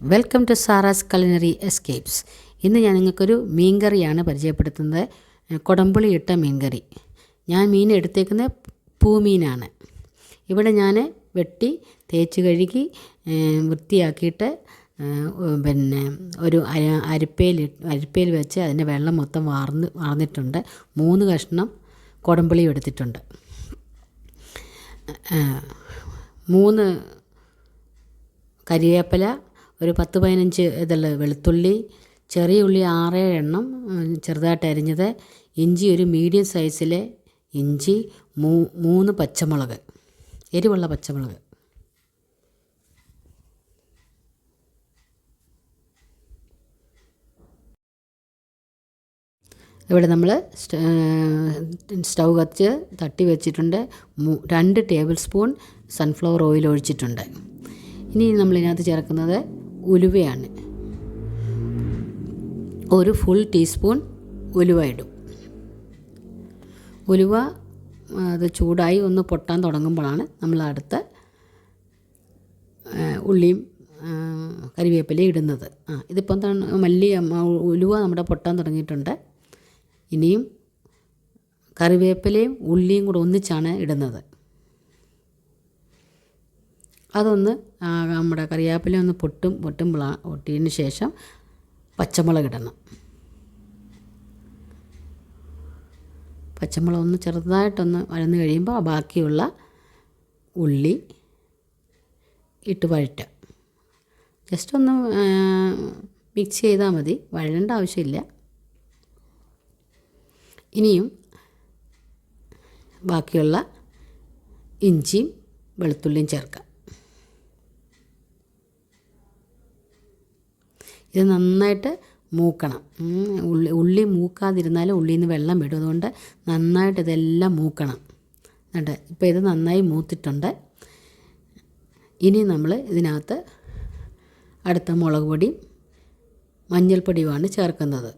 Welcome to Sara's culinary escapes. ഇന്ന് ഞാൻ നിങ്ങൾക്കൊരു മീൻകറിയാണ് പരിചയപ്പെടുത്തുന്നത്. കൊടമ്പുളി ഇട്ട മീൻകറി. ഞാൻ മീൻ എടുത്തേക്കുന്നത് പൂമീനാണ്. ഇവിടെ ഞാൻ വെട്ടി തേച്ച് കഴുകി വൃത്തിയാക്കിയിട്ട് ഒരു അരിപ്പയിൽ വെച്ച് അതിൻ്റെ വെള്ളം മൊത്തം വാർന്നിട്ടുണ്ട്. 3 കഷ്ണം കൊടമ്പുളി എടുത്തിട്ടുണ്ട്. 3 കരിവേപ്പില, ഒരു 10-15 വെളുത്തുള്ളി, ചെറിയ ഉള്ളി 6-7 എണ്ണം ചെറുതായിട്ട് അരിഞ്ഞത്, ഇഞ്ചി ഒരു മീഡിയം സൈസിലെ ഇഞ്ചി, 3 പച്ചമുളക്, എരിവുള്ള പച്ചമുളക്. ഇവിടെ നമ്മൾ സ്റ്റൗ കത്തിച്ച് തട്ടി വെച്ചിട്ടുണ്ട്. 2 ടേബിൾ സ്പൂൺ സൺഫ്ലവർ ഓയിൽ ഒഴിച്ചിട്ടുണ്ട്. ഇനി നമ്മളിതിനകത്ത് ചേർക്കുന്നത് ഉലുവയാണ്. ഒരു ഫുൾ ടീസ്പൂൺ ഉലുവ ഇടും. ഉലുവ അത് ചൂടായി ഒന്ന് പൊട്ടാൻ തുടങ്ങുമ്പോഴാണ് നമ്മൾ അടുത്ത ഉള്ളിയും കരിവേപ്പിലയും ഇടുന്നത്. ഇതിപ്പം ഉലുവ നമ്മുടെ പൊട്ടാൻ തുടങ്ങിയിട്ടുണ്ട്. ഇനിയും കറിവേപ്പിലയും ഉള്ളിയും കൂടെ ഒന്നിച്ചാണ് ഇടുന്നത്. അതൊന്ന് നമ്മുടെ കറിവേപ്പില ഒന്ന് പൊട്ടിയതിന് ശേഷം പച്ചമുളക് ഇടണം. പച്ചമുളക് ഒന്ന് ചെറുതായിട്ടൊന്ന് വഴന്ന് കഴിയുമ്പോൾ ബാക്കിയുള്ള ഉള്ളി ഇട്ട് വഴറ്റുക. ജസ്റ്റ് ഒന്ന് മിക്സ് ചെയ്താൽ മതി, വഴണ്ട ആവശ്യമില്ല. ഇനിയും ബാക്കിയുള്ള ഇഞ്ചിയും വെളുത്തുള്ളിയും ചേർക്കാം. ഇത് നന്നായിട്ട് മൂക്കണം. ഉള്ളി മൂക്കാതിരുന്നാലും ഉള്ളിയിൽ നിന്ന് വെള്ളം വിടും. അതുകൊണ്ട് നന്നായിട്ട് ഇതെല്ലാം മൂക്കണം. എന്നിട്ട് ഇപ്പോൾ ഇത് നന്നായി മൂത്തിട്ടുണ്ട്. ഇനി നമ്മൾ ഇതിനകത്ത് അടുത്ത മുളക് പൊടിയും മഞ്ഞൾപ്പൊടിയുമാണ് ചേർക്കുന്നത്.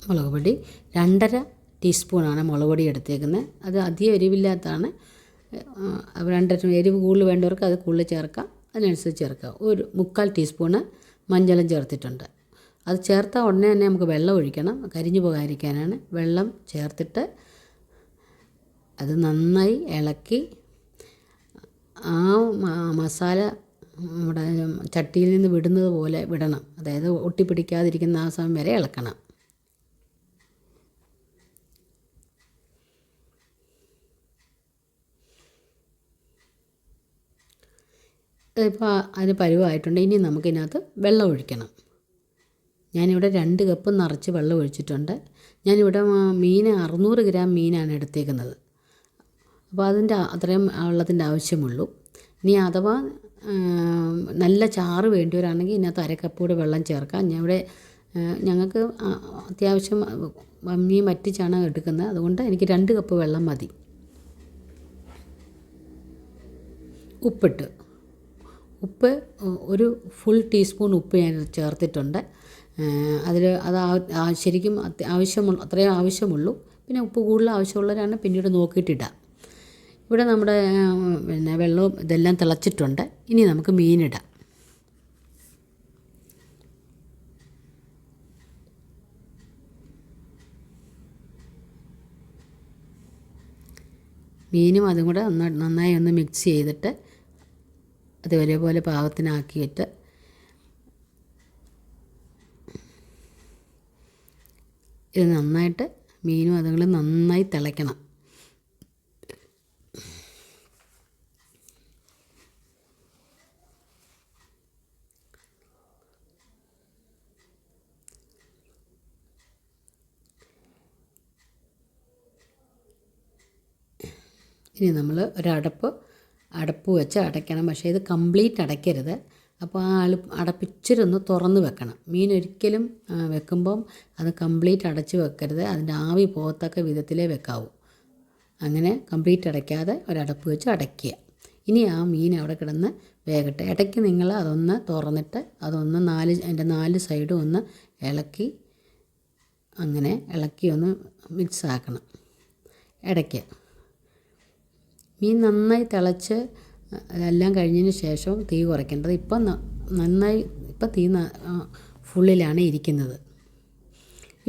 മുളക് പൊടി 2.5 ടീസ്പൂണാണ് മുളക് പൊടി എടുത്തേക്കുന്നത്. അത് അധികം എരിവില്ലാത്തതാണ്. 2 എരിവ് കൂടുതൽ വേണ്ടവർക്ക് അത് കൂടുതൽ ചേർക്കാം, അതിനനുസരിച്ച് ചേർക്കാം. ഒരു 3/4 ടീസ്പൂണ് മഞ്ഞളും ചേർത്തിട്ടുണ്ട്. അത് ചേർത്ത ഉടനെ തന്നെ നമുക്ക് വെള്ളം ഒഴിക്കണം, കരിഞ്ഞു പോകാതിരിക്കാനാണ്. വെള്ളം ചേർത്തിട്ട് അത് നന്നായി ഇളക്കി ആ മസാല നമ്മുടെ ചട്ടിയിൽ നിന്ന് വിടുന്നത് പോലെ വിടണം. അതായത് ഒട്ടിപ്പിടിക്കാതിരിക്കുന്ന ആ സമയം വരെ ഇളക്കണം. ഇപ്പോൾ അതിന് പരുവമായിട്ടുണ്ട്. ഇനി നമുക്കിതിനകത്ത് വെള്ളം ഒഴിക്കണം. ഞാനിവിടെ 2 കപ്പ് നിറച്ച് വെള്ളം ഒഴിച്ചിട്ടുണ്ട്. ഞാനിവിടെ 600 ഗ്രാം മീനാണ് എടുത്തേക്കുന്നത്. അപ്പോൾ അത്രയും വെള്ളത്തിൻ്റെ ആവശ്യമുള്ളൂ. ഇനി അഥവാ നല്ല ചാറ് വേണ്ടിയവരാണെങ്കിൽ ഇതിനകത്ത് 1/2 കപ്പ് കൂടെ വെള്ളം ചേർക്കാം. ഞങ്ങൾക്ക് അത്യാവശ്യം മീൻ വറ്റിച്ചാണ് എടുക്കുന്നത്. അതുകൊണ്ട് എനിക്ക് 2 കപ്പ് വെള്ളം മതി. ഉപ്പ് ഒരു ഫുൾ ടീസ്പൂൺ ഉപ്പ് ഞാൻ ചേർത്തിട്ടുണ്ട്. ശരിക്കും അത്രയും ആവശ്യമുള്ളൂ. പിന്നെ ഉപ്പ് കൂടുതൽ ആവശ്യമുള്ളവരാണ് പിന്നീട് നോക്കിയിട്ടിടാം. ഇവിടെ നമ്മുടെ വെള്ളവും ഇതെല്ലാം തിളച്ചിട്ടുണ്ട്. ഇനി നമുക്ക് മീനിടാം. മീനും അതും കൂടെ നന്നായി ഒന്ന് മിക്സ് ചെയ്തിട്ട് അത് ഒരേപോലെ പാകത്തിനാക്കിയിട്ട് ഇത് നന്നായിട്ട് മീനും അതുങ്ങളും നന്നായി തിളയ്ക്കണം. ഇനി നമ്മൾ അടപ്പ് വെച്ച് അടയ്ക്കണം. പക്ഷേ ഇത് കംപ്ലീറ്റ് അടയ്ക്കരുത്. അപ്പോൾ ആ അടപ്പിച്ചിരി ഒന്ന് തുറന്ന് വെക്കണം. മീൻ ഒരിക്കലും വെക്കുമ്പം അത് കംപ്ലീറ്റ് അടച്ച് വെക്കരുത്. അതിൻ്റെ ആവി പോകത്തക്ക വിധത്തിലേ വെക്കാവൂ. അങ്ങനെ കംപ്ലീറ്റ് അടയ്ക്കാതെ ഒരടപ്പ് വെച്ച് അടയ്ക്കുക. ഇനി ആ മീൻ അവിടെ കിടന്ന് വേകട്ടെ. ഇടയ്ക്ക് നിങ്ങൾ അതൊന്ന് തുറന്നിട്ട് അതൊന്ന് അതിൻ്റെ 4 സൈഡും ഒന്ന് ഇളക്കി അങ്ങനെ ഇളക്കി ഒന്ന് മിക്സ് ആക്കണം. ഇടയ്ക്ക് മീൻ നന്നായി തിളച്ച് എല്ലാം കഴിഞ്ഞതിന് ശേഷം തീ കുറയ്ക്കേണ്ടത്. ഇപ്പം നന്നായി ഇപ്പം തീ ഫുള്ളിലാണ് ഇരിക്കുന്നത്.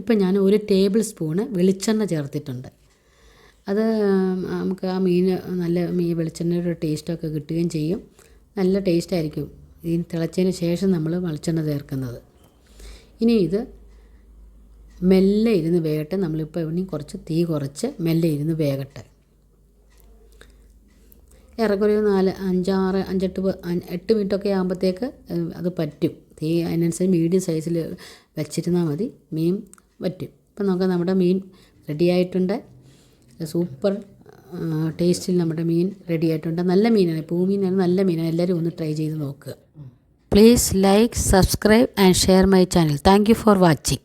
ഇപ്പം ഞാൻ 1 ടേബിൾ സ്പൂണ് വെളിച്ചെണ്ണ ചേർത്തിട്ടുണ്ട്. അത് നമുക്ക് ആ മീൻ നല്ല വെളിച്ചെണ്ണയുടെ ടേസ്റ്റൊക്കെ കിട്ടുകയും ചെയ്യും. നല്ല ടേസ്റ്റായിരിക്കും ഈ തിളച്ചതിന് ശേഷം നമ്മൾ വെളിച്ചെണ്ണ ചേർക്കുന്നത്. ഇനി ഇത് മെല്ലെ ഇരുന്ന് വേകട്ടെ. നമ്മളിപ്പോൾ ഇനി കുറച്ച് തീ കുറച്ച് മെല്ലെ ഇരുന്ന് വേകട്ടെ. ഏറെക്കുറെ 8 മിനിറ്റൊക്കെ ആകുമ്പോഴത്തേക്ക് അത് പറ്റും. തീ അതിനനുസരിച്ച് മീഡിയം സൈസിൽ വെച്ചിരുന്നാൽ മതി, മീൻ പറ്റും. ഇപ്പം നോക്കാം, നമ്മുടെ മീൻ റെഡിയായിട്ടുണ്ട്. സൂപ്പർ ടേസ്റ്റിൽ നമ്മുടെ മീൻ റെഡിയായിട്ടുണ്ട്. നല്ല മീനാണ്, പൂമീനാണ്, നല്ല മീനാണ്. എല്ലാവരും ഒന്ന് ട്രൈ ചെയ്ത് നോക്കുക. Please like, subscribe and share my channel. Thank you for watching.